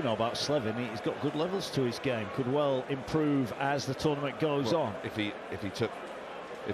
know about Slevin, he's got good levels to his game, could well improve as the tournament goes on. If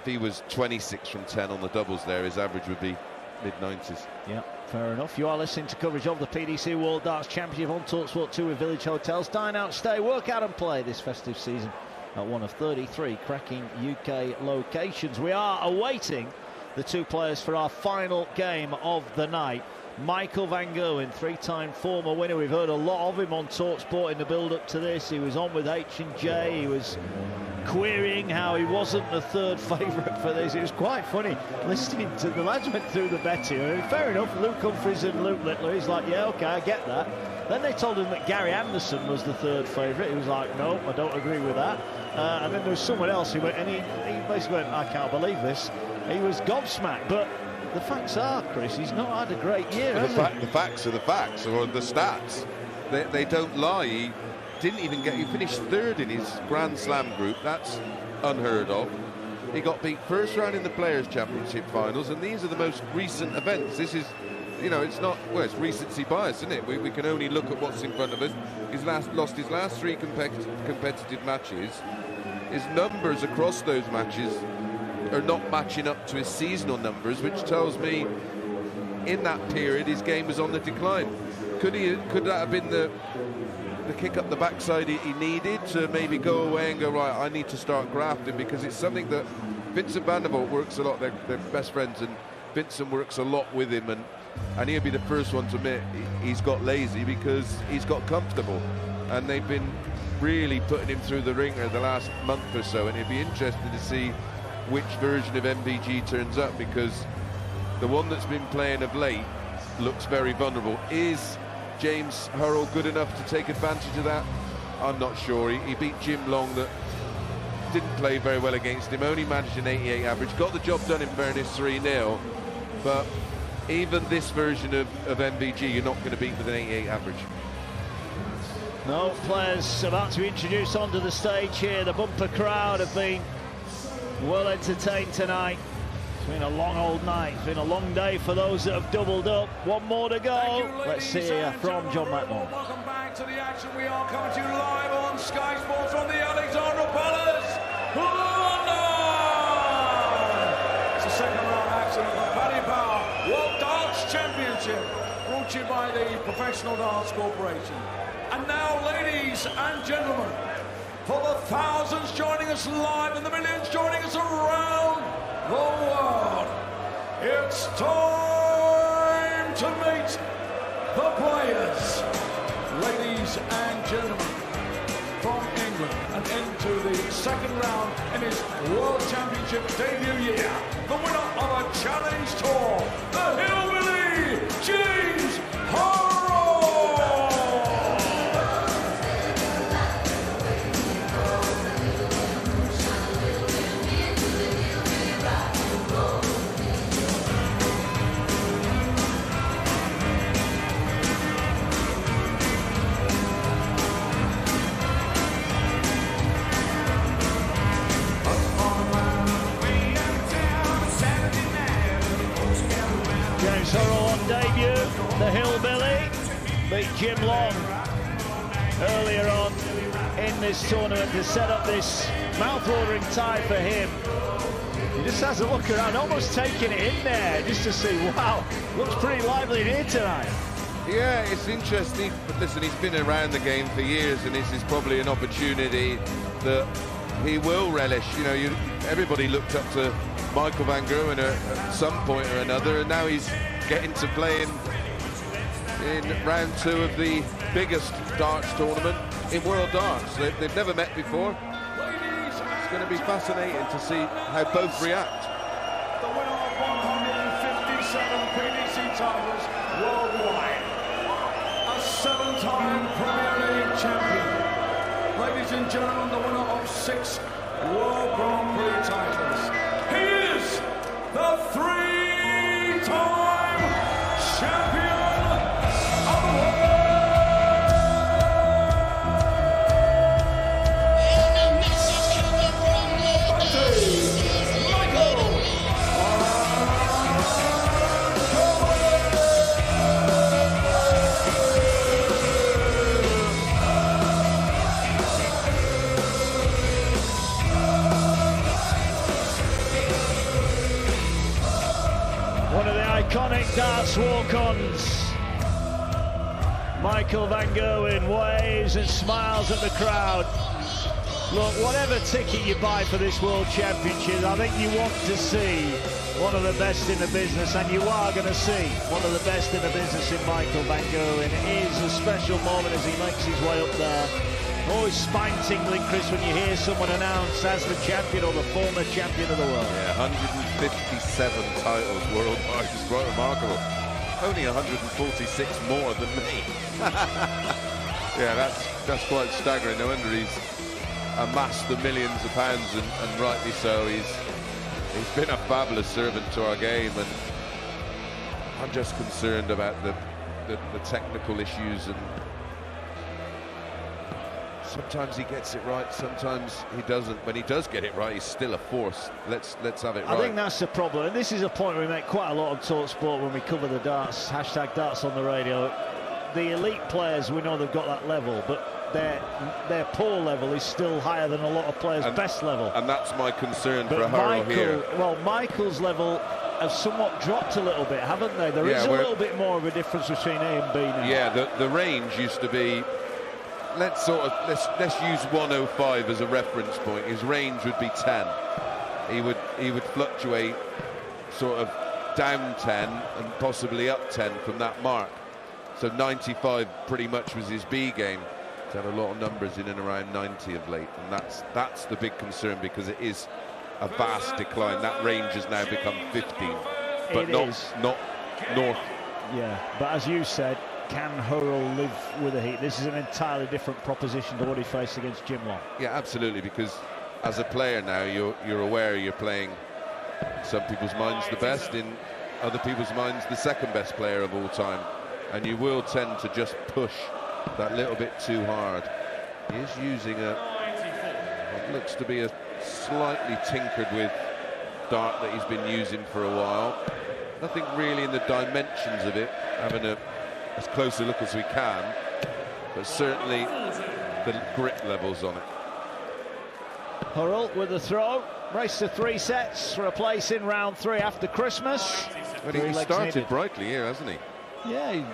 he was 26 from 10 on the doubles there, his average would be mid-90s. Yeah, fair enough. You are listening to coverage of the PDC World Darts Championship on talkSPORT 2 with Village Hotels. Dine out, stay, work out and play this festive season at one of 33 cracking UK locations. We are awaiting the two players for our final game of the night. Michael van Gerwen, three-time former winner. We've heard a lot of him on talkSPORT in the build-up to this. He was on with H&J. He was querying how he wasn't the third favourite for this. It was quite funny listening to the lads went through the bet here. I mean, fair enough, Luke Humphries and Luke Littler. He's like, yeah, OK, I get that. Then they told him that Gary Anderson was the third favourite. He was like, no, I don't agree with that. And then there was someone else who went, and he basically went, I can't believe this. He was gobsmacked, but the facts are, Chris, he's not had a great year, The facts are the facts, or the stats. They don't lie. He didn't even get... He finished third in his Grand Slam group. That's unheard of. He got beat first round in the Players' Championship finals, and these are the most recent events. This is, you know, it's not... Well, it's recency bias, isn't it? We can only look at what's in front of us. He's lost his last three competitive matches. His numbers across those matches are not matching up to his seasonal numbers, which tells me in that period his game was on the decline. Could that have been the kick up the backside he needed to maybe go away and go, right, I need to start grafting? Because it's something that Vincent van der Voort works a lot. They're best friends, and Vincent works a lot with him, and he'll be the first one to admit he's got lazy because he's got comfortable, and they've been really putting him through the ringer the last month or so, and it'd be interesting to see which version of MVG turns up, because the one that's been playing of late looks very vulnerable. Is James Hurrell good enough to take advantage of that? I'm not sure. He beat Jim Long, that didn't play very well against him, only managed an 88 average, got the job done in fairness 3-0, but even this version of MVG you're not going to beat with an 88 average. No, players about to be introduced onto the stage here. The bumper crowd have been well entertained tonight. It's been a long old night. It's been a long day for those that have doubled up. One more to go. Let's hear from John McMahon. Welcome back to the action. We are coming to you live on Sky Sports from the Alexandra Palace, London. It's the second round action of the Paddy Power World Darts Championship, brought to you by the Professional Darts Corporation. And now, ladies and gentlemen, for the thousands joining us live and the millions joining us around the world, it's time to meet the players. Ladies and gentlemen, from England and into the second round in his World Championship debut year, the winner of a Challenge Tour, the Hillbilly, James Hurrell. Hurrell on debut, the Hillbilly beat Jim Long earlier on in this tournament to set up this mouth-watering tie for him. He just has a look around, almost taking it in there just to see, wow, looks pretty lively in here tonight. Yeah, it's interesting, but listen, he's been around the game for years, and this is probably an opportunity that he will relish. You know, everybody looked up to Michael van Gerwen at some point or another, and now he's getting to play in round 2 of the biggest darts tournament in World Darts. They've never met before. It's going to be fascinating to see how both react. The winner of 157 PDC titles worldwide, a 7-time Premier League champion. Ladies and gentlemen, the winner of 6 World Grand Prix titles. He is the 3-time champion of the world. And the message coming from Michael. Darts walk-ons. Michael van Gerwen waves and smiles at the crowd. Look, whatever ticket you buy for this World Championship, I think you want to see one of the best in the business, and you are going to see one of the best in the business in Michael van Gerwen. It is a special moment as he makes his way up there. Always spine-tingling, Chris, when you hear someone announced as the champion or the former champion of the world. Yeah, 157 titles worldwide is quite remarkable. Only 146 more than me. Yeah, that's quite staggering. No wonder he's amassed the millions of pounds, and rightly so. He's been a fabulous servant to our game, and I'm just concerned about the technical issues, and sometimes he gets it right, sometimes he doesn't. When he does get it right, he's still a force. Let's have it right. I think that's the problem, and this is a point we make quite a lot on talkSPORT when we cover the darts, #darts on the radio. The elite players, we know they've got that level, but their poor level is still higher than a lot of players' best level. And that's my concern for Hurrell here. Well, Michael's level have somewhat dropped a little bit, haven't they? There is a little bit more of a difference between A and B now. Yeah, the range used to be, let's use 105 as a reference point. His range would be 10. He would fluctuate sort of down 10 and possibly up 10 from that mark. So 95 pretty much was his B game. He's had a lot of numbers in and around 90 of late, and that's the big concern, because it is a vast decline. That range has now become 15, but not north. Yeah, but as you said, can Hurrell live with the heat? This is an entirely different proposition to what he faced against Jim Long. Yeah, absolutely, because as a player now, you're aware you're playing, in some people's minds, the best, in other people's minds, the second best player of all time, and you will tend to just push that little bit too hard. He is using what looks to be a slightly tinkered with dart that he's been using for a while. Nothing really in the dimensions of it, having as close a look as we can, but certainly the grip levels on it. Hurrell with the throw, race to 3 sets for a place in round 3 after Christmas. But he started brightly here, hasn't he? Yeah, he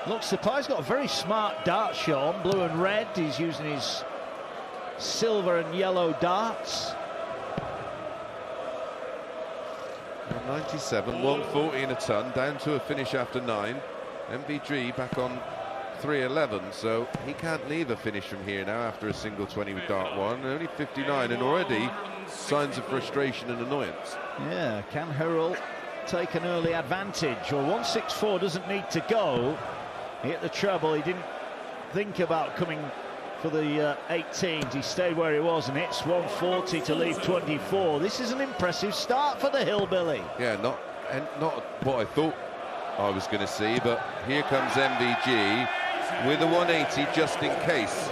looks surprised. He's got a very smart dart shot on, blue and red. He's using his silver and yellow darts. 97, 140 in a ton, down to a finish after 9. MVG back on 311, so he can't leave a finish from here now after a single 20 with dart 1. Only 59, and already signs of frustration and annoyance. Yeah, can Hurrell take an early advantage? Well, 164 doesn't need to go. He hit the treble. He didn't think about coming for the 18s. He stayed where he was and hits 140 to leave 24. This is an impressive start for the Hillbilly. Yeah, not what I thought I was going to see, but here comes MVG with a 180 just in case.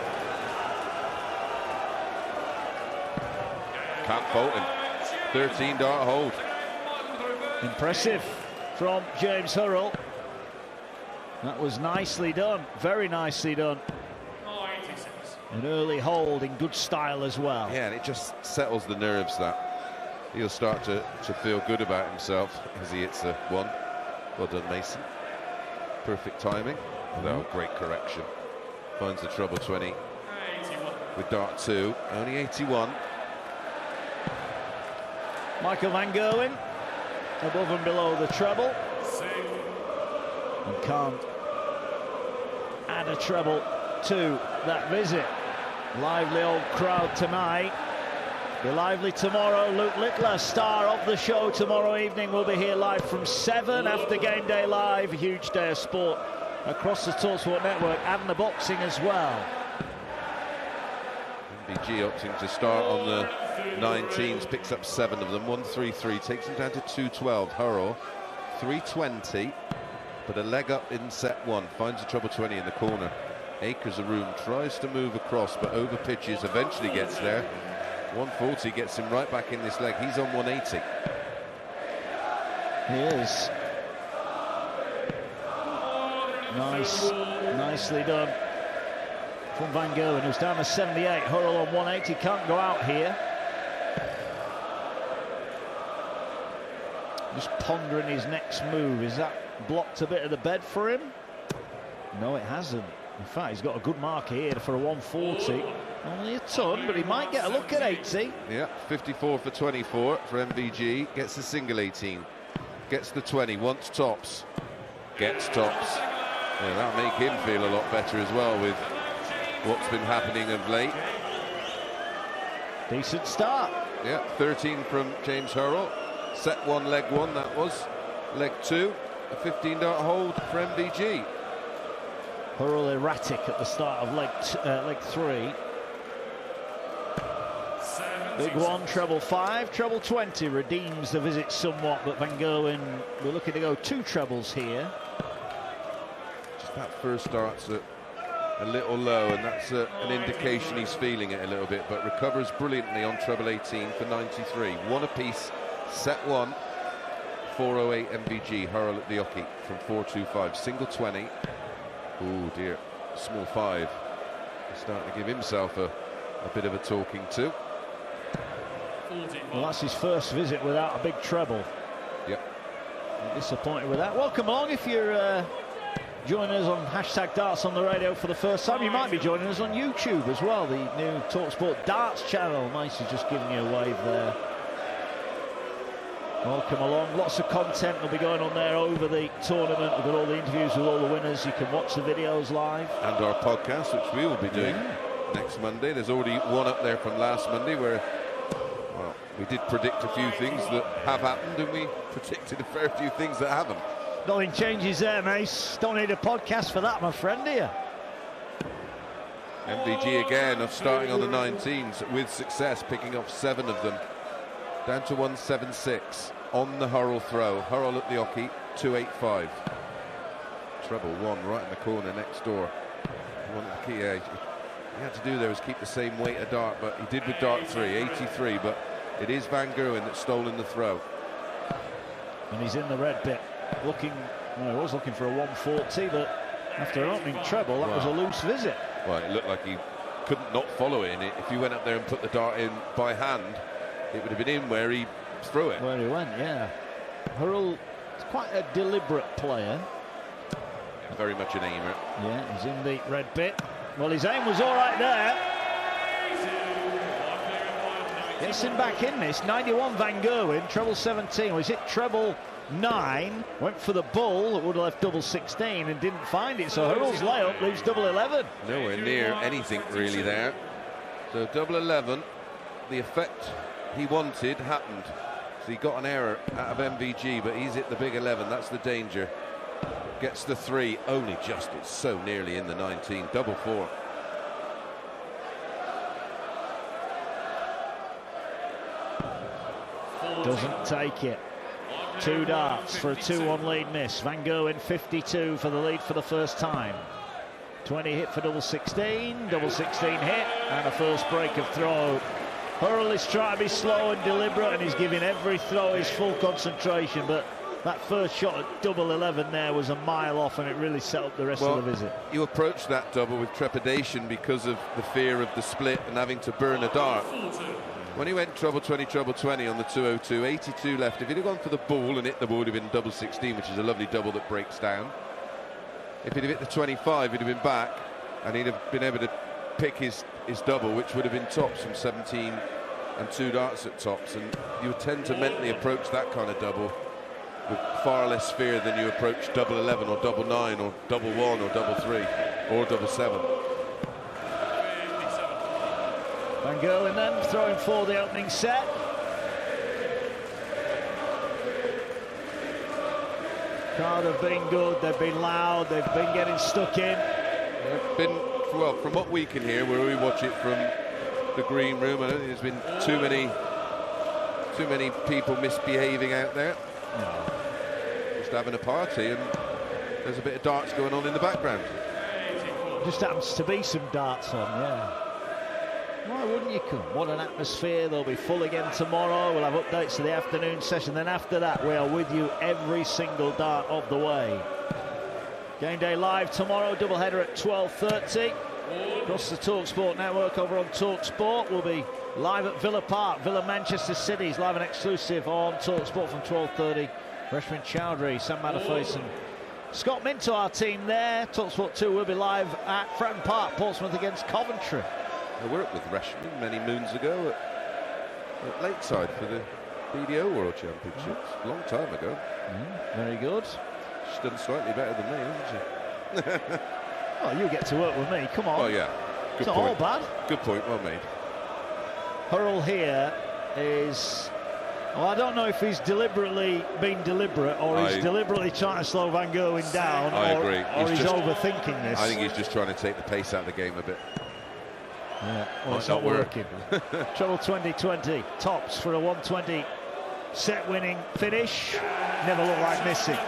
Can't fault him. 13 dart hold. Impressive from James Hurrell. That was nicely done, very nicely done. An early hold in good style as well. Yeah, and it just settles the nerves. That he'll start to feel good about himself as he hits a 1. Well done, Mason. Perfect timing. Oh, great correction. Finds the treble 20 with dart 2. Only 81. Michael van Gerwen above and below the treble. And can't add a treble to that visit. Lively old crowd tonight. Be lively tomorrow. Luke Littler, star of the show tomorrow evening, will be here live from 7 after Game Day Live. A huge day of sport across the talkSPORT network, and the boxing as well. MVG opting to start on the 19s, picks up 7 of them. 133 takes him down to 212. Hurrell 320, but a leg up in set 1. Finds the treble 20 in the corner. Acres of room, tries to move across, but over pitches, eventually gets there. 140 gets him right back in this leg. He's on 180. He is. Nicely done from van Gerwen, who's down to 78. Hurrell on 180, can't go out here. Just pondering his next move. Is that blocked a bit of the bed for him? No, it hasn't. In fact, he's got a good mark here for a 140. Only a ton, but he might get a look at 80. Yeah, 54 for 24 for MVG. Gets the single 18. Gets the 20. Wants tops. Gets tops. Yeah, that'll make him feel a lot better as well with what's been happening of late. Decent start. Yeah, 13 from James Hurrell. Set 1, leg 1, that was. Leg 2, a 15-dart hold for MVG. Hurrell erratic at the start of leg 3. Big 1, treble 5, treble 20 redeems the visit somewhat, but Van Gerwen, we're looking to go 2 trebles here. Just that first dart's a little low, and that's an indication he's feeling it a little bit, but recovers brilliantly on treble 18 for 93. 1 apiece, set 1, 408 MVG. Hurrell at the Oki from 425. Single 20. Oh dear, small 5. He's starting to give himself a bit of a talking to. Well, that's his first visit without a big treble. Yep. I'm disappointed with that. Welcome along. If you're joining us on hashtag Darts on the Radio for the first time, you might be joining us on YouTube as well. The new talkSPORT Darts channel. Nice, is just giving you a wave there. Welcome along. Lots of content will be going on there over the tournament. We've got all the interviews with all the winners. You can watch the videos live. And our podcast, which we will be doing next Monday. There's already one up there from last Monday where, well, we did predict a few things that have happened, and we predicted a fair few things that haven't. Nothing changes there, Mace. Don't need a podcast for that, my friend, do you? MVG again of starting on the 19s with success, picking off 7 of them. Down to 176 on the Hurrell throw. Hurrell at the Oki, 285. Treble 1 right in the corner next door. He had to do there was keep the same weight of dart, but he did with dart 3, 83, but it is Van Gerwen that's stolen the throw. And he's in the red bit, looking, well, he was looking for a 140, but after an opening treble, that was a loose visit. Well, it looked like he couldn't not follow it in it. If you went up there and put the dart in by hand, it would have been in where he threw it. Where he went, yeah. Hurrell is quite a deliberate player. Very much an aimer. Yeah, he's in the red bit. Well, his aim was all right there. Gets him back in this. 91 Van Gerwen, treble 17. Was it treble 9? Went for the bull. It would have left double 16 and didn't find it. So Hurrell's layup leaves double 11. Nowhere near anything really there. So double 11, the effect he wanted happened. So he got an error out of MVG, but he's hit the big 11. That's the danger. Gets the 3, only just. It's so nearly in the 19. Double 4. Doesn't take it. 2 darts for a 2-1 lead miss. Van Gerwen 52 for the lead for the first time. 20 hit for double 16. Double 16 hit and a first break of throw. Hurrell is trying to be slow and deliberate, and he's giving every throw his full concentration, but that first shot at double 11 there was a mile off, and it really set up the rest of the visit. You approach that double with trepidation because of the fear of the split and having to burn a dart. When he went treble 20 on the 202, 82 left. If he'd have gone for the ball and hit the ball, it would have been double 16, which is a lovely double that breaks down. If he'd have hit the 25, he'd have been back, and he'd have been able to pick his double, which would have been tops from 17 and 2 darts at tops. And you tend to mentally approach that kind of double with far less fear than you approach double 11 or double 9 or double 1 or double 3 or double 7. Van Gerwen then throwing for the opening set. Crowd have been good, they've been loud, they've been getting stuck in. They've been, well, from what we can hear, where we watch it from the green room, I don't think there's been too many people misbehaving out there. No. Just having a party, and there's a bit of darts going on in the background. Just happens to be some darts on, yeah. Why wouldn't you come? What an atmosphere. They'll be full again tomorrow. We'll have updates to the afternoon session. Then after that, we are with you every single dart of the way. Game day live tomorrow, doubleheader at 12:30. Across the talkSPORT network over on talkSPORT. We'll be live at Villa Park, Villa Manchester City's live and exclusive on talkSPORT from 12:30. Reshman Chowdhury, Sam Matterface and Scott Minto, our team there. talkSPORT 2 will be live at Fratton Park, Portsmouth against Coventry. I worked with Rashman many moons ago at Lakeside for the PDC World Championships, a long time ago. Very good. She's done slightly better than me, hasn't she? Oh, you get to work with me. Come on. Oh, yeah. Good It's not point. all bad. Good point, well made. Hurrell here is... Well, I don't know if he's deliberately being deliberate or he's deliberately trying to slow Van Gerwen down. I agree. Or he's overthinking this. I think he's just trying to take the pace out of the game a bit. Yeah, well, Might it's not not work. working. Treble 2020, tops for a 120 set-winning finish. Never looked like missing.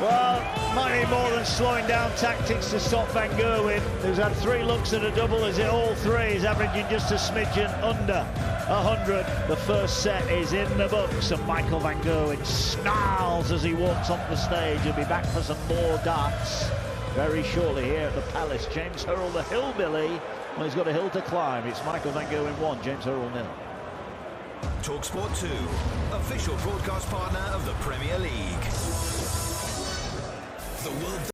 Well, might need more than slowing down tactics to stop Van Gerwen, who's had 3 looks at a double, as it all 3 is averaging just a smidgen under 100. The first set is in the books, and Michael Van Gerwen snarls as he walks off the stage. He'll be back for some more darts very shortly here at the Palace. James Hurrell, the hillbilly, well, he's got a hill to climb. It's Michael Van Gerwen 1, James Hurrell 0. talkSPORT 2, official broadcast partner of the Premier League. The World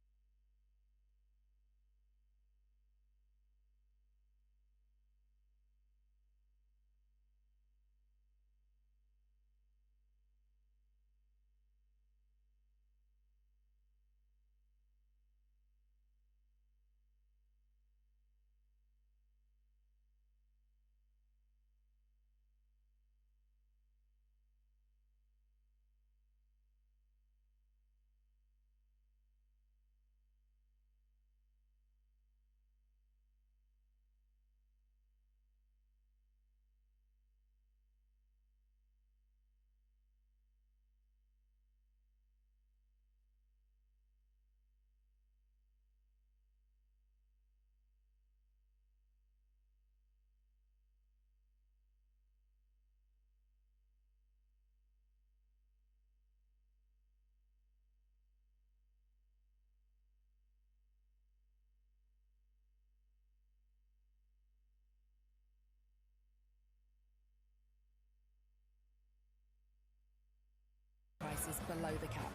prices below the cap.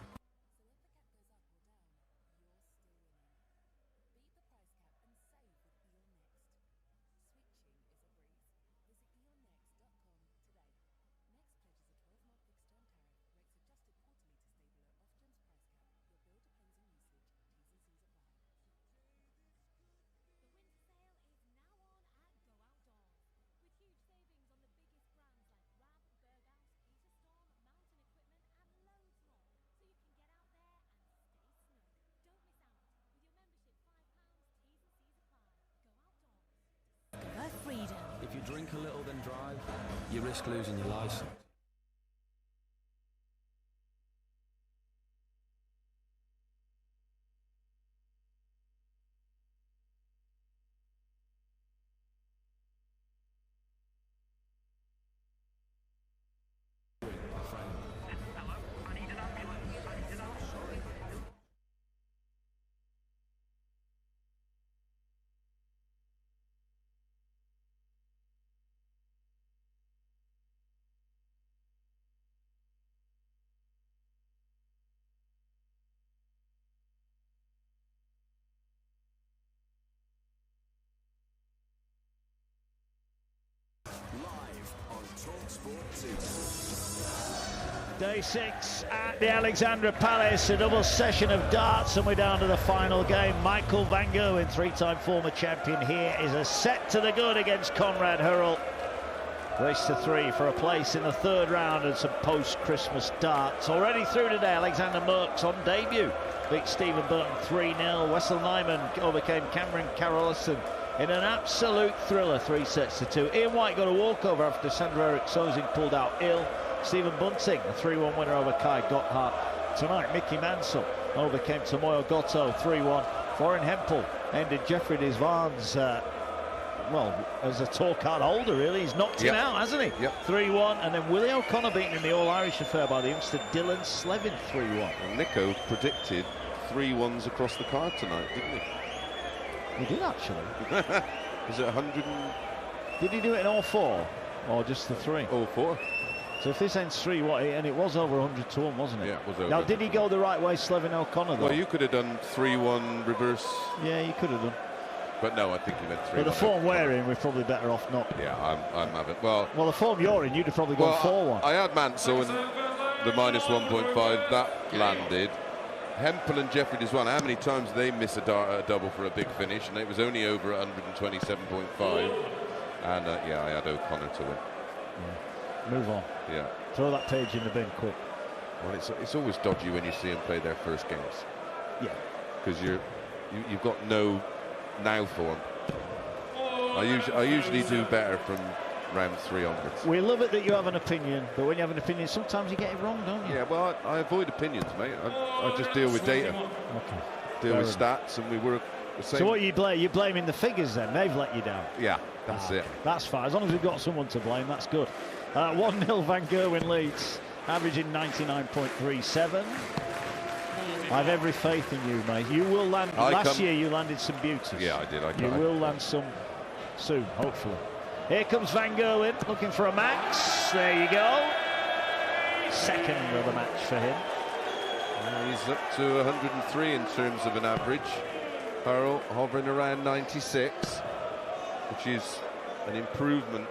If you drink a little then drive, you risk losing your license. live on talkSPORT 2. Day 6 at the Alexandra Palace, a double session of darts, and we're down to the final game. Michael Van Gerwen, 3-time former champion, here is a set to the good against Conrad Hurrell. Race to 3 for a place in the 3rd round and some post-Christmas darts. Already through today, Alexander Merckx on debut beat Stephen Burton 3-0. Wessel Nyman overcame Cameron Carrollison in an absolute thriller, 3-2. Ian White got a walkover after Sandra Erik Sosing pulled out ill. Stephen Bunting, a 3-1 winner over Kai Gotthard. Tonight, Mickey Mansell overcame Tomoyo Goto 3-1. Florian Hempel ended Jeffrey Desvan's, well, as a tour card holder, really. He's knocked him out, hasn't he? 3-1. And then Willie O'Connor beaten in the All-Irish affair by the youngster Dylan Slevin 3-1. Well, Nico predicted 3-1s across the card tonight, didn't he? He did, actually. Was it 100? Did he do it in all 4? Or just the 3? All 4. So if this ends 3-1, and it was over 100 to 1, wasn't it? Yeah, it was over. Now, did he go the right way, Slevin O'Connor, though? Well, you could have done 3-1 reverse. Yeah, you could have done. But no, I think he went 3-1. But the form we're in, we're probably better off not. Yeah, I'm having. Well, the form you're in, you'd have probably gone 4-1. I had Mansell and the minus 1.5, that landed. Hempel and Jeffrey Deswan, how many times did they miss a double for a big finish? And it was only over 127.5. And yeah, I had O'Connor to win. Yeah. Move on. Yeah. Throw that page in the bin quick. Well, it's always dodgy when you see them play their first games. Yeah. Because you've got no now form. I usually do better from round 3 onwards. We love it that you have an opinion, but when you have an opinion, sometimes you get it wrong, don't you? Yeah, well, I avoid opinions, mate. I just deal with data. Okay. Deal with stats, and we work the same. So what you blame? You're blaming the figures then? They've let you down. Yeah, that's it. That's fine. As long as we've got someone to blame, that's good. 1-0 Van Gerwen leads, averaging 99.37. I have every faith in you, mate. You will land. Last year you landed some beauties. Yeah, I did. You will land some soon, hopefully. Here comes Van Gerwen looking for a max. There you go. Second of the match for him. He's up to 103 in terms of an average. Hurrell hovering around 96, which is an improvement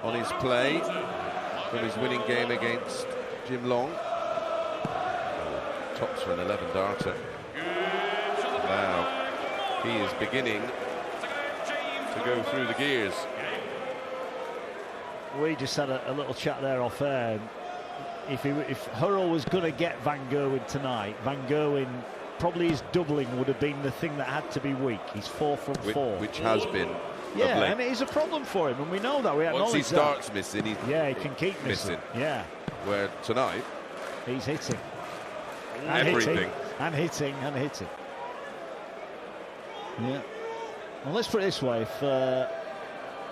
on his play from his winning game against Jim Long. Tops for an 11 darter. Now he is beginning to go through the gears. We just had a little chat there off air. If Hurrell was going to get Van Gerwen tonight, Van Gerwen, probably his doubling would have been the thing that had to be weak. He's 4 from 4. Which has been. Yeah, and it is a problem for him, and we know that. Once he starts missing, he can keep missing. Yeah. Where tonight, he's hitting. Everything. And hitting. Yeah. Well, let's put it this way. If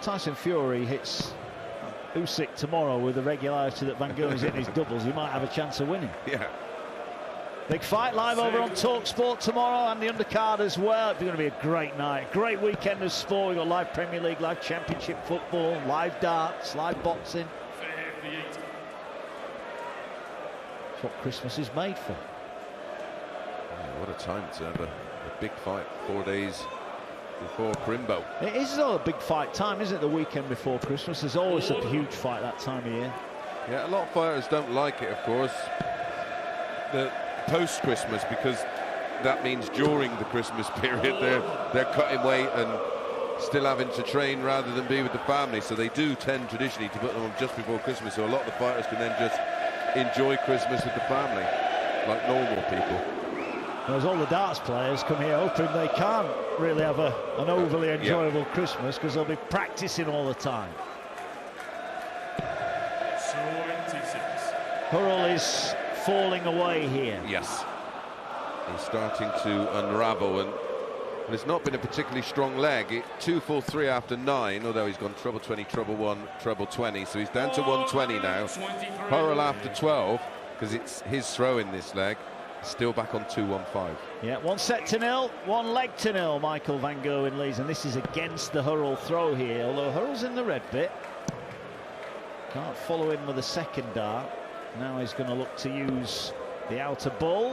Tyson Fury hits Usyk tomorrow with the regularity that Van Gerwen's hitting his doubles, he might have a chance of winning. Yeah. Big fight live over on talkSPORT tomorrow, and the undercard as well. It's going to be a great night, great weekend of sport. We've got live Premier League, live Championship football, live darts, live boxing. That's what Christmas is made for. Yeah, what a time to have a big fight 4 days before Crimbo. It is a big fight time, isn't it? The weekend before Christmas. There's always a huge fight that time of year. Yeah, a lot of fighters don't like it, of course, the post-Christmas, because that means during the Christmas period they're cutting weight and still having to train rather than be with the family. So they do tend traditionally to put them on just before Christmas. So a lot of the fighters can then just enjoy Christmas with the family, like normal people. Whereas all the darts players come here hoping they can't really have an overly enjoyable Christmas, because they'll be practicing all the time. 26. Hurrell is falling away here. Yes. He's starting to unravel, and it's not been a particularly strong leg. 2-4-3 after 9, although he's gone treble 20, treble 1, treble 20. So he's down to 120 now. Hurrell after 12, because it's his throw in this leg. Still back on 2-1-5. Yeah, 1 set to 0, 1 leg to 0. Michael Van Gerwen leads, and this is against the Hurrell throw here. Although Hurrell's in the red bit, can't follow in with a second dart. Now he's going to look to use the outer ball.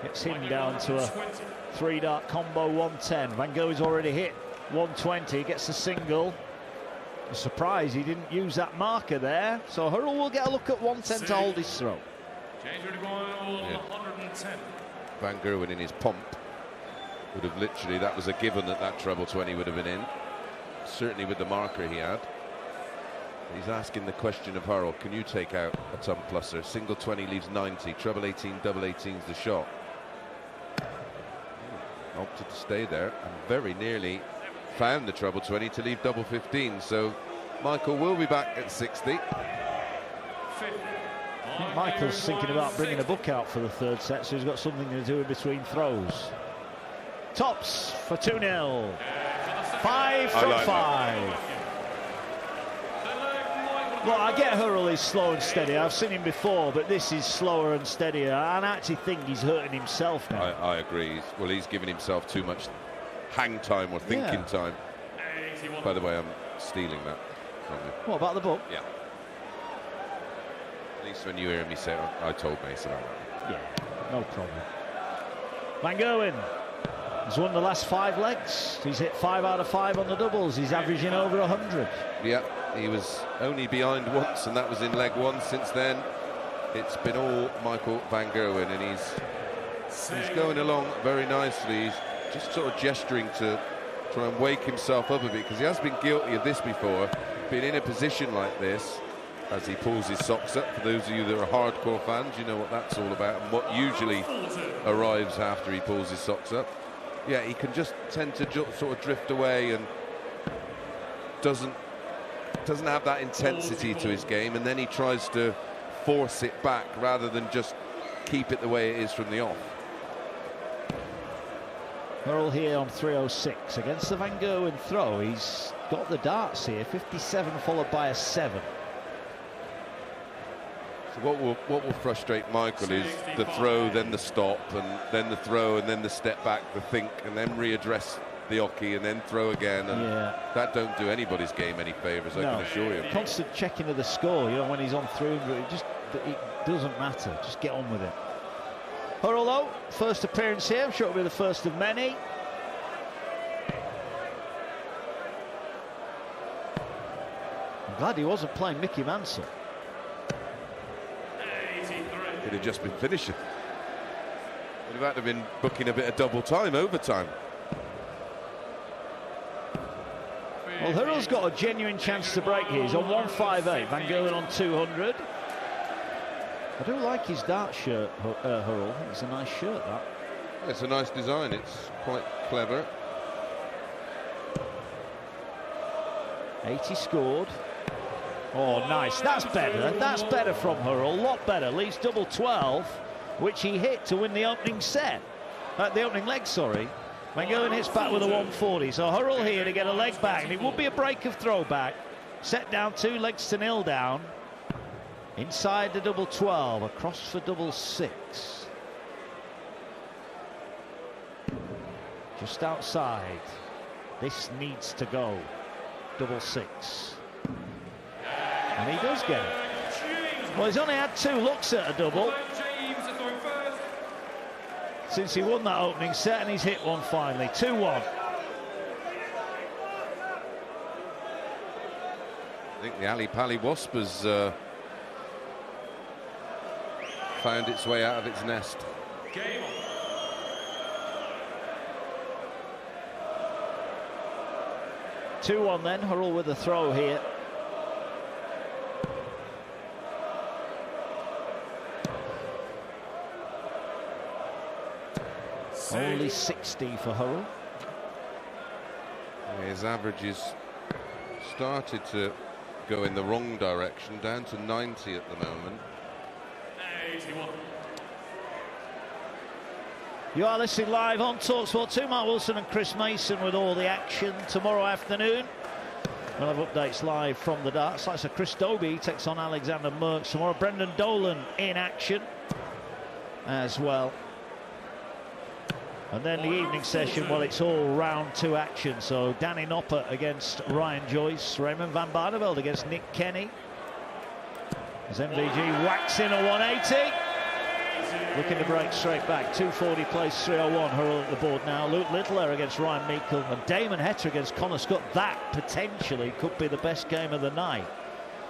Gets him down to a 3-dart combo 110. Van Gerwen's already hit 120. Gets a single. A surprise he didn't use that marker there. So Hurrell will get a look at 110 to hold his throw. Yeah. Van Gerwen in his pomp would have literally, that was a given that treble 20 would have been in. Certainly with the marker he had. He's asking the question of Hurrell, can you take out a ton pluser? Single 20 leaves 90, treble 18, double 18's the shot. Opted to stay there and very nearly found the treble 20 to leave double 15. So Michael will be back at 60. I think Michael's thinking about bringing a book out for the third set, so he's got something to do in between throws. Tops for 2-0. 5 from 5. Well, I get Hurrell is slow and steady. I've seen him before, but this is slower and steadier. And I actually think he's hurting himself now. I agree. Well, he's giving himself too much hang time or thinking time. By the way, I'm stealing that from you. What about the book? Yeah. At least when you hear me say, I told Mason about that. Yeah, no problem. Van Gerwen has won the last 5 legs. He's hit 5 out of 5 on the doubles. He's averaging over 100. Yeah, he was only behind once, and that was in leg 1. Since then, it's been all Michael Van Gerwen, and he's going along very nicely. He's just sort of gesturing to try and wake himself up a bit, because he has been guilty of this before, been in a position like this as he pulls his socks up. For those of you that are hardcore fans, you know what that's all about and what usually arrives after he pulls his socks up. Yeah, he can just tend to sort of drift away and doesn't have that intensity to his game, and then he tries to force it back rather than just keep it the way it is from the off. Hurrell here on 306 against the Van Gerwen throw. He's got the darts here, 57 followed by a 7. So what will frustrate Michael is the throw, then the stop, and then the throw, and then the step back, the think, and then readdress the hockey, and then throw again. And that don't do anybody's game any favours, I can assure you. Constant checking of the score, you know, when he's on 300, it doesn't matter. Just get on with it. Hurrell, though, first appearance here. I'm sure it'll be the first of many. I'm glad he wasn't playing Mickey Mansell. He'd have just been finishing. Would have had to have been booking a bit of double time, overtime. Well, Hurrell's got a genuine chance to break here. He's on 158. Van Gerwen on 200. I do like his dart shirt, Hurrell. I think it's a nice shirt, that. It's a nice design. It's quite clever. 80 scored. Oh, nice. That's better. That's better from Hurrell. A lot better. Leaves double 12, which he hit to win the opening set. The opening leg, sorry. Van Gerwen hits back with a 140. So Hurrell here to get a leg back. And it would be a break of throwback. Set down 2 legs to 0 down. Inside the double 12. Across for double 6. Just outside. This needs to go. Double 6. And he does get it. Well, he's only had 2 looks at a double since he won that opening set, and he's hit one finally. 2-1. I think the Ali Pali Wasp has found its way out of its nest. Game on. Two-1 then. Hurrell with a throw here. Only 60 for Hurrell. His averages started to go in the wrong direction, down to 90 at the moment. 81. You are listening live on talkSPORT 2. Mark Wilson and Chris Mason with all the action tomorrow afternoon. We'll have updates live from the darts. Like so, Chris Dobie takes on Alexander Merckx tomorrow. Brendan Dolan in action as well. And then the evening session, well, it's all round 2 action. So Danny Noppert against Ryan Joyce. Raymond van Barneveld against Nick Kenny. As MVG whacks in a 180. Looking to break straight back. 240 plays 301. Hurrell at the board now. Luke Littler against Ryan Meikle. And Damon Heta against Connor Scott. That potentially could be the best game of the night.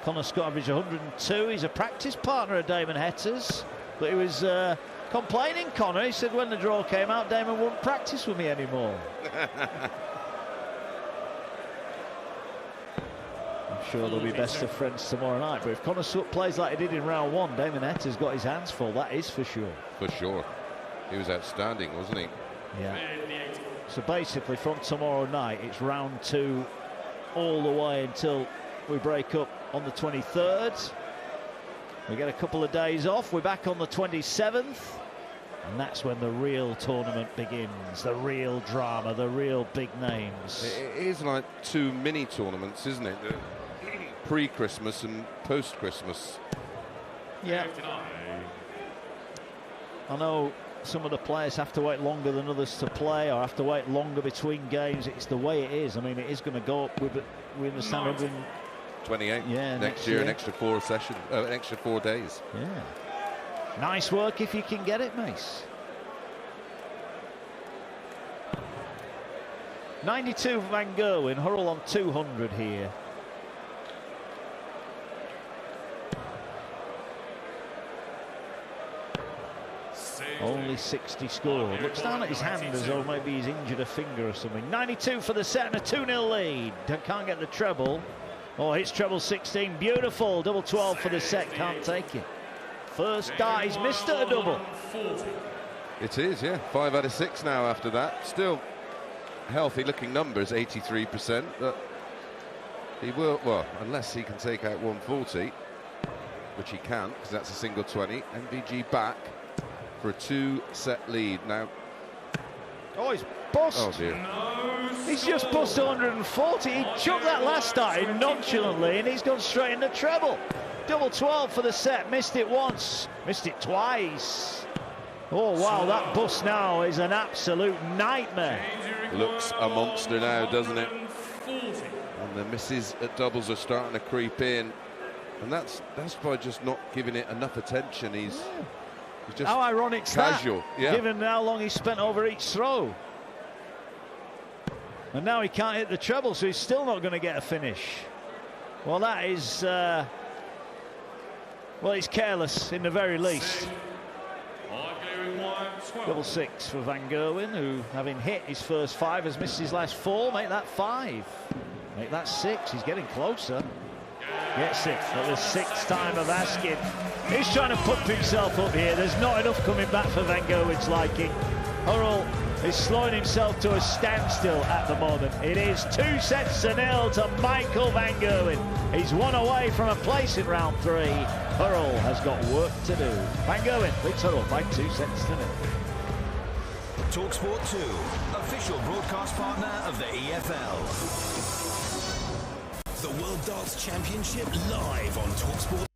Connor Scott averaged 102. He's a practice partner of Damon Heta's. But he was complaining, Connor. He said when the draw came out, Damon wouldn't practice with me anymore. I'm sure they'll be best of friends tomorrow night. But if Connor Scott plays like he did in round 1, Damon Heta's got his hands full. That is for sure. For sure. He was outstanding, wasn't he? Yeah. So basically from tomorrow night, it's round 2 all the way until we break up on the 23rd. We get a couple of days off. We're back on the 27th. And that's when the real tournament begins. The real drama, the real big names. It is like 2 mini tournaments, isn't it? Pre-Christmas and post-Christmas. Yeah. I know some of the players have to wait longer than others to play, or have to wait longer between games. It's the way it is. I mean, it is going to go up with, we understand, 28. Yeah, next year, an extra 4 sessions, an extra 4 days. Yeah. Nice work if you can get it, Mace. 92 for Van Gerwen. Hurrell on 200 here. Only 60 scored. Looks down at his hand as though maybe he's injured a finger or something. 92 for the set and a 2-0 lead. Can't get the treble. Oh, hits treble 16. Beautiful. Double 12 for the set. Can't take it. First dart, he's missed at a double. It is, yeah. 5 out of 6 now after that. Still healthy looking numbers, 83%. But he will, well, unless he can take out 140, which he can, because that's a single 20. MVG back for a 2-set lead now. Oh, he's bust. Oh dear. He's just bust 140. He chucked that last start in nonchalantly, and he's gone straight into treble. Double 12 for the set. Missed it once, missed it twice. Oh wow, that bust now is an absolute nightmare. Looks a monster now, doesn't it? And the misses at doubles are starting to creep in, and that's by just not giving it enough attention. He's just how ironic's casual, that, yeah. given how long he spent over each throw. And now he can't hit the treble, so he's still not going to get a finish. Well, that is, well, he's careless in the very least. Double 6 for Van Gerwen, who, having hit his first 5, has missed his last 4. Make that 5. Make that 6. He's getting closer. Gets it for the 6th time of asking. He's trying to pump himself up here. There's not enough coming back for Van Gerwen's liking. Hurrell is slowing himself to a standstill at the moment. It is 2-0 to Michael Van Gerwen. He's 1 away from a place in round 3. Hurrell has got work to do. Van Gerwen beats Hurrell by 2-0. talkSPORT 2, official broadcast partner of the EFL. The World Darts Championship live on talkSPORT.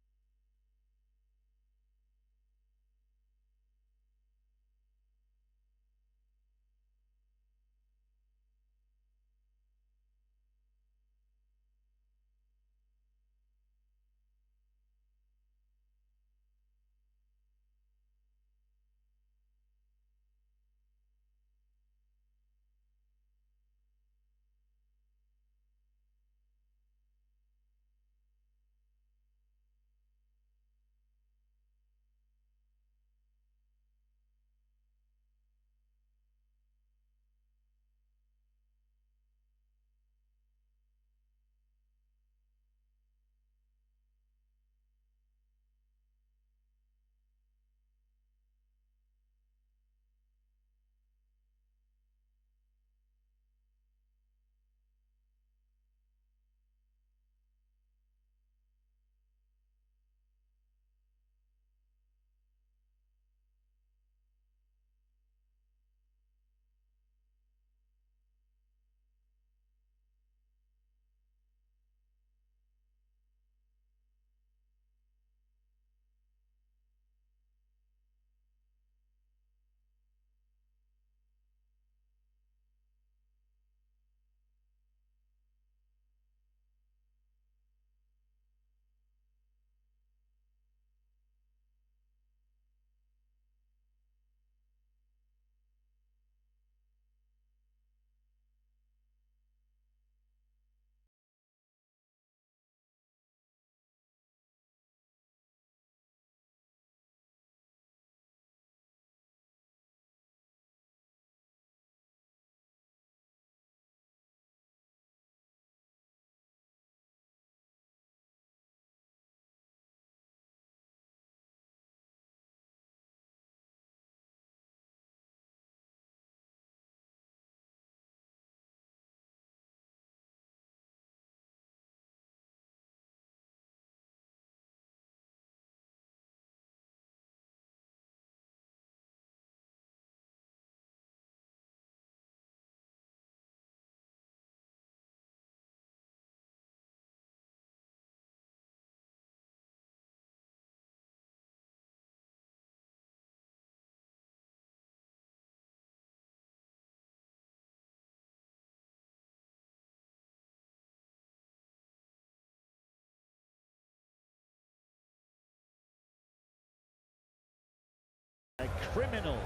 criminal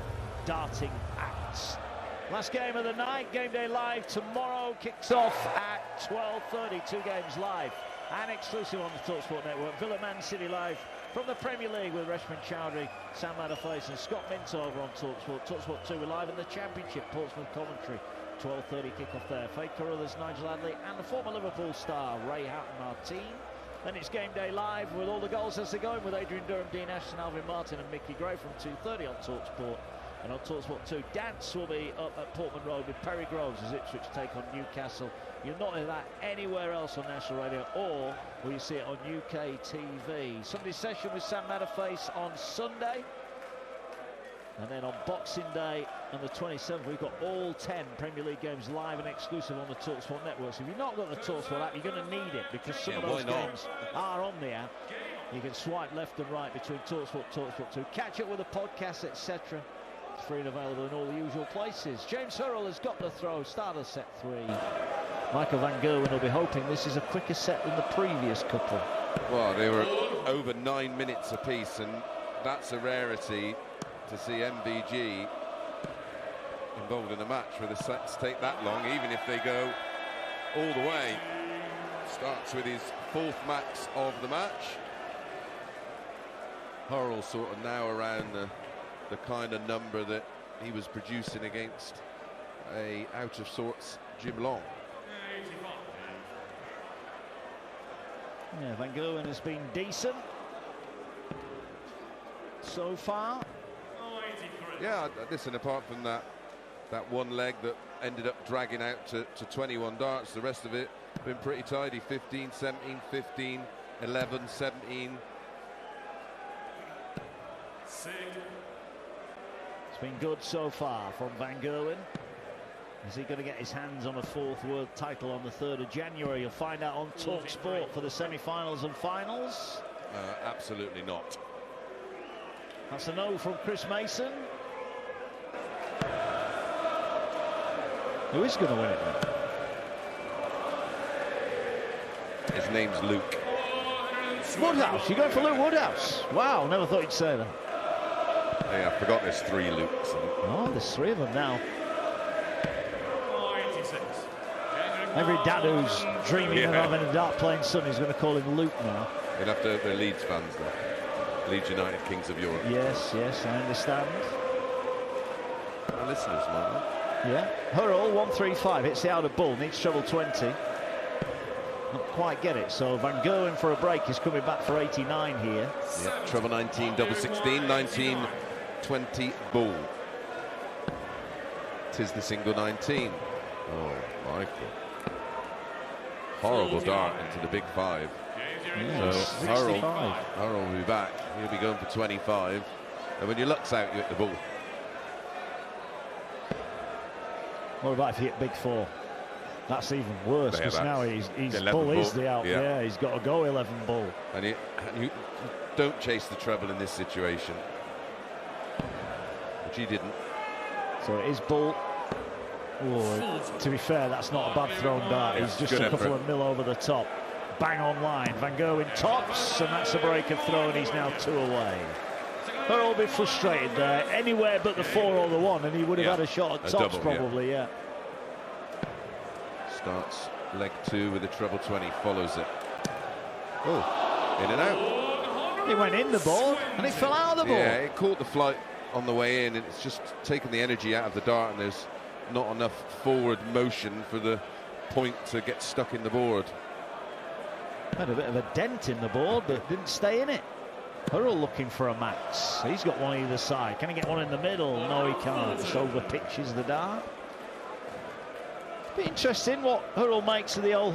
darting acts. Last game of the night, Game Day Live tomorrow kicks off at 12:30. 2 games live and exclusive on the talkSPORT network. Villa Man City live from the Premier League with Reshman Chowdhury, Sam Matterface and Scott Minto over on talkSPORT. talkSPORT 2 we're live in the Championship, Portsmouth commentary. 12:30 kick-off there. Faye Carruthers, Nigel Adley and the former Liverpool star Ray Houghton-Martin. Then it's Game Day Live with all the goals as they're going with Adrian Durham, Dean Ashton, Alvin Martin and Mickey Gray from 2:30 on talkSPORT. And on talkSPORT 2, Dance will be up at Portman Road with Perry Groves as Ipswich take on Newcastle. You'll not hear that anywhere else on national radio, or will you see it on UK TV. Sunday's session with Sam Matterface on Sunday. And then on Boxing Day on the 27th, we've got all 10 Premier League games live and exclusive on the talkSPORT network. So if you've not got the talkSPORT app, you're going to need it, because some of those games are on the app. You can swipe left and right between talkSPORT, talkSPORT 2, catch up with the podcast, etc. It's free and available in all the usual places. James Hurrell has got the throw, start of set 3. Michael van Gerwen will be hoping this is a quicker set than the previous couple. Well, they were over 9 minutes apiece, and that's a rarity to see MVG involved in a match where the sets take that long, even if they go all the way. Starts with his 4th max of the match. Hurrell sort of now around the kind of number that he was producing against a out of sorts Jim Long. Yeah, Van Gerwen has been decent so far. Yeah, listen, apart from that one leg that ended up dragging out to 21 darts, the rest of it been pretty tidy. 15, 17, 15, 11, 17. It's been good so far from Van Gerwen. Is he going to get his hands on a 4th world title on the 3rd of January? You'll find out on talkSPORT for the semi-finals and finals. Absolutely not. That's a no from Chris Mason. Who is going to win it then? His name's Luke. Woodhouse, you're going for Luke Woodhouse. Wow, never thought you'd say that. Yeah, I forgot there's 3 Lukes. Oh, there's 3 of them now. Every dad who's dreaming of having a dart playing son is going to call him Luke now. You'd have to, they're Leeds fans though. Leeds United, Kings of Europe. Yes, I understand. Our listeners, might Yeah. Hurrell, 135, hits the outer ball, needs treble 20. Not quite get it, so Van Gerwen for a break is coming back for 89 here. Yeah, treble 19, double 16, 19, 20 ball. 'Tis the single 19. Oh, Michael. Horrible dart into the big 5. Yes, so Hurrell will be back. He'll be going for 25. And when your luck's out, you hit the ball. What about if he hit big 4? That's even worse, because now his bull is the out. Yeah, he's got to go 11 bull. And you don't chase the treble in this situation, which he didn't. So it is bull. Oh, to be fair, that's not a bad thrown dart. He's just a couple of mil over the top. Bang on line. Van Gerwen tops, and that's a break of throw, and he's now 2 away. Hurrell will be frustrated there. Anywhere but the 4 or the 1, and he would have had a shot at tops, probably, yeah. Starts leg 2 with a treble 20, follows it. Oh, in and out. He went in the ball, and it fell out of the ball. Yeah, it caught the flight on the way in, and it's just taken the energy out of the dart, and there's not enough forward motion for the point to get stuck in the board. Had a bit of a dent in the board, but didn't stay in it. Hurrell looking for a max. He's got one either side. Can he get one in the middle? No, he can't. Just over pitches the dart. Be interesting what Hurrell makes of the old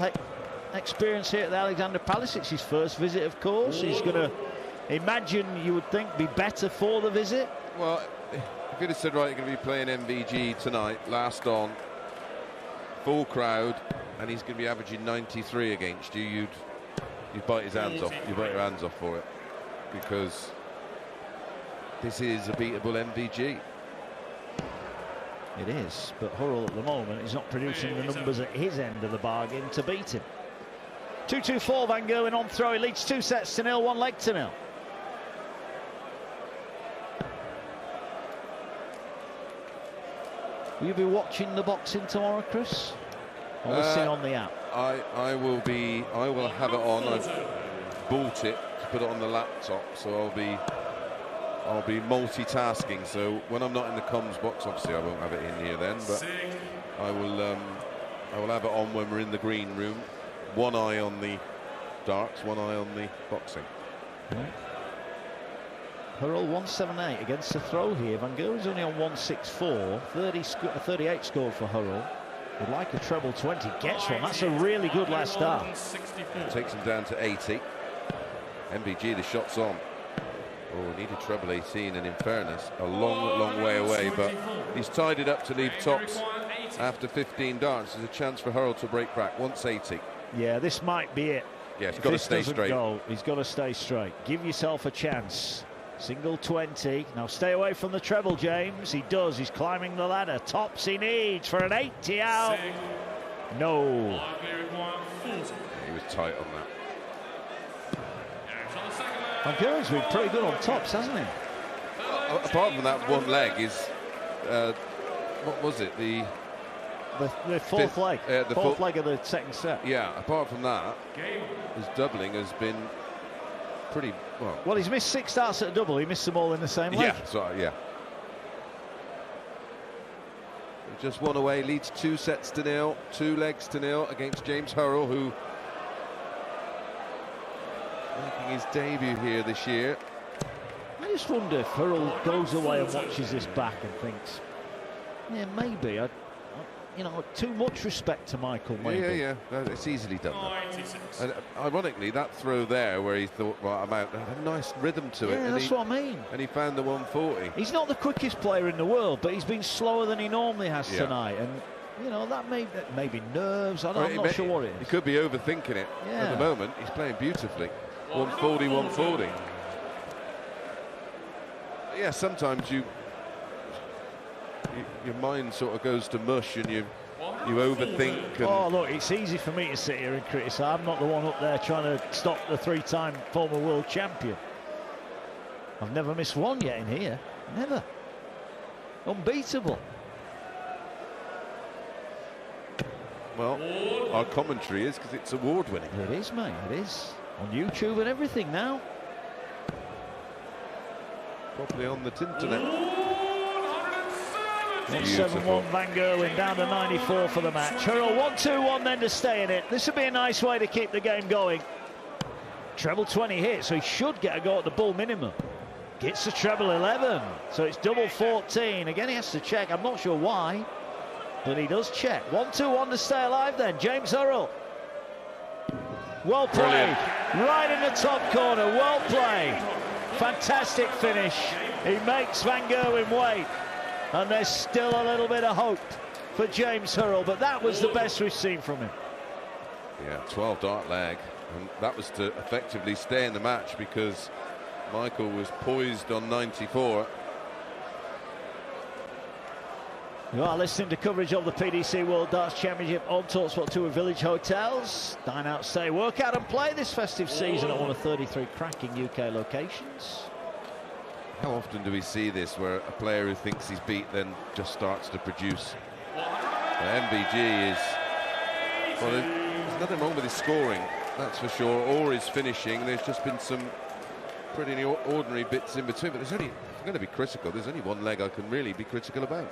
experience here at the Alexander Palace. It's his first visit, of course. He's going to imagine, you would think, be better for the visit. Well, if you'd have said, right, you're going to be playing MVG tonight, last on, full crowd, and he's going to be averaging 93 against you, you'd bite his hands off. You bite your hands off for it, because this is a beatable MVG. It is, but Hurrell at the moment is not producing the numbers at his end of the bargain to beat him. 2-2-4, Van Gerwen on throw. He leads 2 sets to 0, 1 leg to 0. Will you be watching the boxing tomorrow, Chris? Or listening on the app? I will have it on. I've bought it to put it on the laptop, so I'll be multitasking. So when I'm not in the comms box, obviously I won't have it in here then, but I will have it on when we're in the green room. One eye on the darts, one eye on the boxing. Hurrell 178 against the throw here. Van Gerwen's only on 164. 38 scored for Hurrell. Would like a treble 20. Gets one. That's a really good last start. Takes him down to 80. MBG, the shot's on. Oh, needed treble 18, and in fairness, a long way away, but he's tied it up to leave tops after 15 darts. There's a chance for Hurrell to break back. 180. Yeah, this might be it. Yeah, he's got to stay straight. He's got to stay straight. Give yourself a chance. Single 20. Now stay away from the treble, James. He does. He's climbing the ladder. Tops he needs for an 80 out. No. He was tight on that. Van Gerwen's been pretty good on tops, hasn't he? Apart from that one leg is, what was it? The fourth leg. The fourth leg of the second set. Yeah, apart from that, his doubling has been pretty well. Well, he's missed 6 starts at a double. He missed them all in the same leg. Yeah, so, yeah. Just one away, leads 2 sets to 0, 2 legs to 0 against James Hurrell, who making his debut here this year. I just wonder if Hurrell goes away and watches this back and thinks, yeah, maybe you know, too much respect to Michael. Maybe. Yeah, it's easily done. And ironically, that throw there, where he thought, well, I'm out, had a nice rhythm to it. Yeah, that's what I mean. And he found the 140. He's not the quickest player in the world, but he's been slower than he normally has tonight. And you know, that may be nerves. I'm not sure what it is. He could be overthinking it. At the moment, he's playing beautifully. 140, 140. Yeah, sometimes your mind sort of goes to mush and you overthink. And oh, look, it's easy for me to sit here and criticise. I'm not the one up there trying to stop the 3-time former world champion. I've never missed one yet in here. Never. Unbeatable. Well, our commentary is, because it's award-winning. It is, mate, it is. On YouTube and everything now. Probably on the internet. 171 Van Gerwen down to 94 for the match. Hurrell 1-2-1 then to stay in it. This would be a nice way to keep the game going. Treble 20 hit, so he should get a go at the bull minimum. Gets the treble 11, so it's double 14. Again, he has to check. I'm not sure why, but he does check. 1-2-1 to stay alive then. James Hurrell. Well played. Brilliant. Right in the top corner. Well played. Fantastic finish. He makes Van Gerwen wait. And there's still a little bit of hope for James Hurrell, but that was the best we've seen from him. Yeah, 12 dart leg, and that was to effectively stay in the match because Michael was poised on 94. You are listening to coverage of the PDC World Darts Championship on talkSPORT 2 with Village Hotels. Dine out, stay, work out and play this festive season at one of 33 cracking UK locations. How often do we see this where a player who thinks he's beat then just starts to produce? MBG is, well, there's nothing wrong with his scoring, that's for sure, or his finishing. There's just been some pretty ordinary bits in between, but there's only, if I'm going to be critical, there's only one leg I can really be critical about.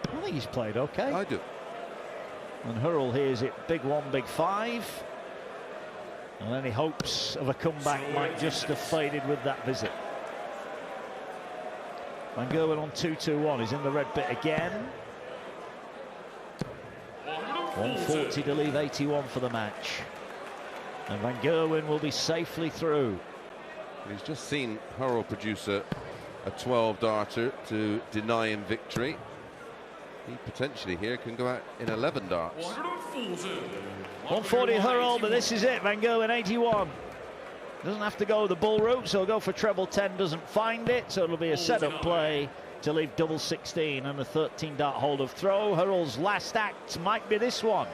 I think he's played okay. I do. And Hurrell hears it, big 1, big 5. And any hopes of a comeback might just have faded with that visit. Van Gerwen on 2-2-1. He's in the red bit again. 140 to leave 81 for the match. And Van Gerwen will be safely through. He's just seen Hurrell produce a 12 darter to deny him victory. He potentially here can go out in 11 darts. 140 Hurrell, but this is it. Van Gerwen 81. Doesn't have to go the bull route, so he'll go for treble 10, doesn't find it, so it'll be a setup play to leave double 16 and a 13 dart hold of throw. Hurrell's last act might be this one.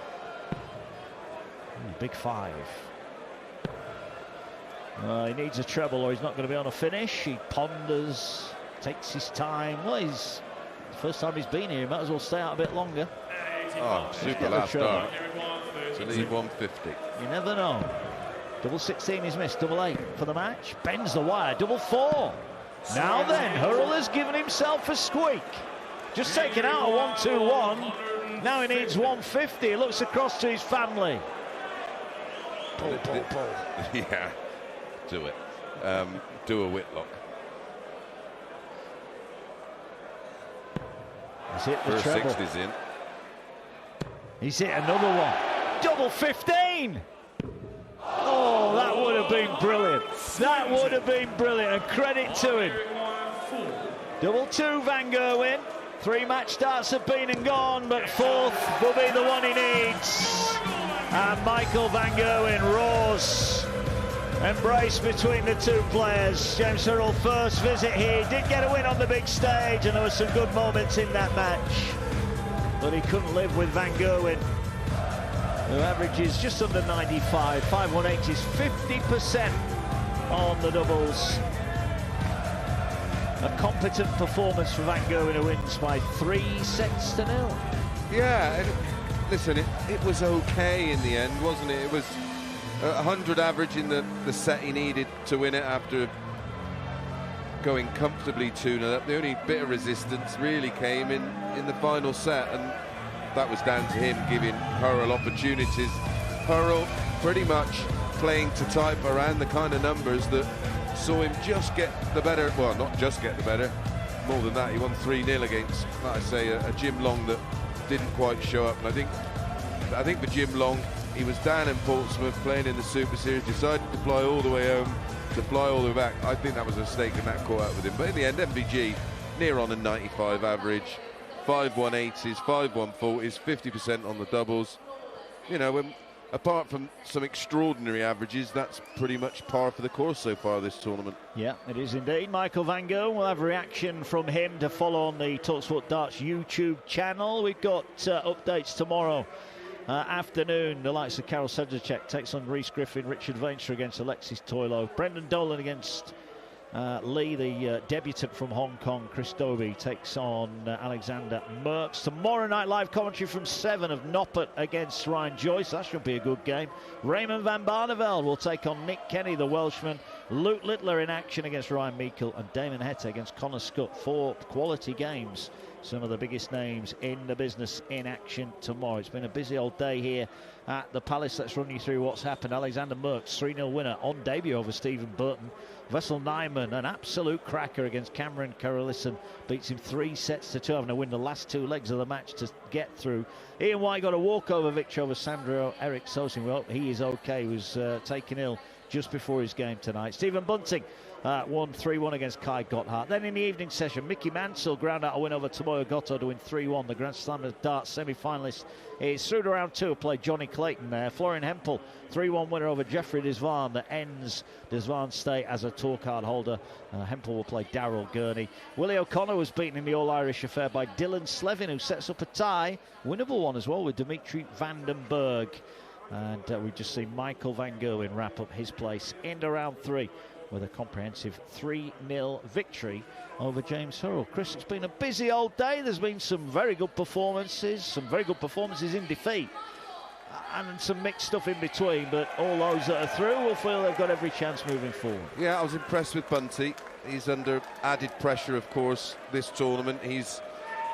Big 5. He needs a treble or he's not going to be on a finish. He ponders, takes his time. Well, he's First time he's been here, he might as well stay out a bit longer. Oh, super last start. To leave 150. You never know. Double 16 is missed. Double 8 for the match. Bends the wire. Double 4. Now then, Hurrell has given himself a squeak. Just taken out a 1-2-1. Now he needs 150. He looks across to his family. Pull. Yeah, do it. Do a Whitlock. He's hit the First treble. 60's in. He's hit another one. Double 15. Oh, that would have been brilliant. That would have been brilliant, and credit to him. Double 2 Van Gerwen. 3 match starts have been and gone, but 4th will be the one he needs. And Michael Van Gerwen roars. Embrace between the two players. James Hurrell, first visit here, did get a win on the big stage, and there were some good moments in that match. But he couldn't live with Van Gerwen, who averages just under 95. 5-1-8 is 50% on the doubles. A competent performance for Van Gerwen, who wins by 3-0. Yeah, and listen, it was okay in the end, wasn't it? It was 100 average in the set he needed to win it after going comfortably 2-0 up. The only bit of resistance really came in the final set, and that was down to him giving Hurrell opportunities. Hurrell pretty much playing to type around the kind of numbers that saw him just get the better. Well, not just get the better, more than that. He won 3-0 against, like I say, a Jim Long that didn't quite show up. And I think for Jim Long, he was down in Portsmouth playing in the Super Series, decided to fly all the way home, to fly all the way back. I think that was a mistake, and that caught out with him. But in the end, MVG near on a 95 average, 5-1-8s, 5-1-40s, 50% on the doubles. You know, apart from some extraordinary averages, that's pretty much par for the course so far this tournament. Yeah, it is indeed. Michael Van Gerwen, we'll have a reaction from him to follow on the talkSPORT Darts YouTube channel. We've got updates tomorrow afternoon. The likes of Karel Sedlacek takes on Rhys Griffin, Richard Veenstra against Alexis Toilo, Brendan Dolan against Lee, the debutant from Hong Kong. Chris Dobie takes on Alexander Merckx. Tomorrow night, live commentary from 7 of Noppert against Ryan Joyce. That should be a good game. Raymond van Barneveld will take on Nick Kenny, the Welshman. Luke Littler in action against Ryan Meikle, and Damon Heta against Connor Scott. 4 quality games. Some of the biggest names in the business in action tomorrow. It's been a busy old day here at the Palace. Let's run you through what's happened. Alexander Merckx, 3-0 winner on debut over Stephen Burton. Vessel Nyman, an absolute cracker against Cameron Carolison, beats him 3-2, having to win the last 2 legs of the match to get through. Ian White got a walkover victory over Sandro Eric Sosin. Well, he is okay. He was taken ill just before his game tonight. Stephen Bunting won 3-1 against Kai Gotthard. Then in the evening session, Mickey Mansell ground out a win over Tomoyo Goto to win 3-1. The Grand Slam of Darts semi-finalist is through to round 2. Played Johnny Clayton there. Florian Hempel, 3-1 winner over Jeffrey Desvan. That ends Desvan's stay as a tour card holder. Hempel will play Daryl Gurney. Willie O'Connor was beaten in the All-Irish affair by Dylan Slevin, who sets up a tie. Winnable one as well with Dimitri Vandenberg. And we've just seen Michael Van Gerwen wrap up his place into round 3 with a comprehensive 3-0 victory over James Hurrell. Chris, it's been a busy old day. There's been some very good performances, in defeat, and some mixed stuff in between, but all those that are through will feel they've got every chance moving forward. Yeah, I was impressed with Bunty. He's under added pressure, of course, this tournament. He's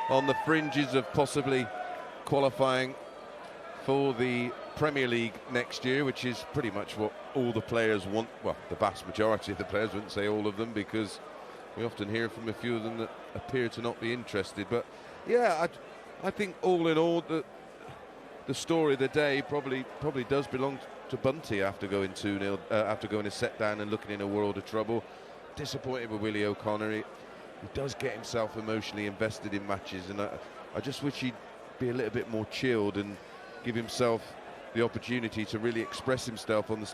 on the fringes of possibly qualifying for the Premier League next year, which is pretty much what all the players want. Well, the vast majority of the players, wouldn't say all of them, because we often hear from a few of them that appear to not be interested. But yeah, I think all in all, the story of the day probably does belong to Bunty after going 2-0, after going a set down and looking in a world of trouble. Disappointed with Willie O'Connor. He does get himself emotionally invested in matches, and I just wish he'd be a little bit more chilled and give himself the opportunity to really express himself on the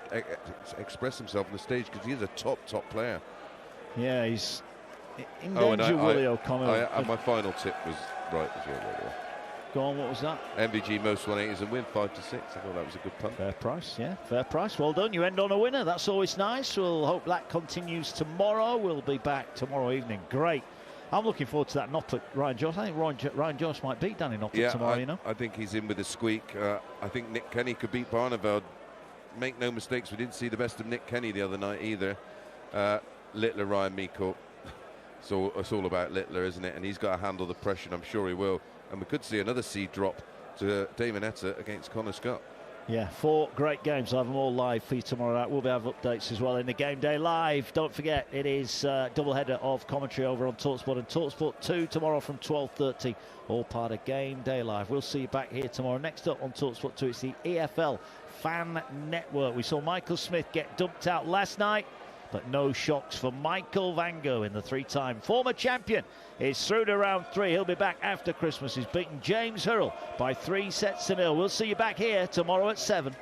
stage, because he is a top player. Yeah, he's in danger. Willie O'Connor. My final tip was right as well, by the way. Go on, what was that? MVG most 180s and win 5-6. I thought that was a good punt. Fair price, yeah, fair price. Well done. You end on a winner. That's always nice. We'll hope that continues tomorrow. We'll be back tomorrow evening. Great I'm looking forward to that Noppert Ryan Joyce. I think Ryan Joyce might beat Danny Noppert tomorrow, you know. I think he's in with a squeak. I think Nick Kenny could beat Barneveld. Make no mistakes, we didn't see the best of Nick Kenny the other night either. Littler, Ryan Meikle. So it's all about Littler, isn't it? And he's got to handle the pressure, and I'm sure he will. And we could see another seed drop to Damon Etta against Connor Scott. Yeah, 4 great games. I'll have them all live for you tomorrow night. We'll be having updates as well in the Game Day Live. Don't forget, it is double header of commentary over on talkSPORT and talkSPORT 2 tomorrow from 12:30. All part of Game Day Live. We'll see you back here tomorrow. Next up on talkSPORT 2, it's the EFL Fan Network. We saw Michael Smith get dumped out last night, but no shocks for Michael Van Gogh in the 3-time former champion. Is through to round 3. He'll be back after Christmas. He's beaten James Hurrell by 3 sets to 0. We'll see you back here tomorrow at 7.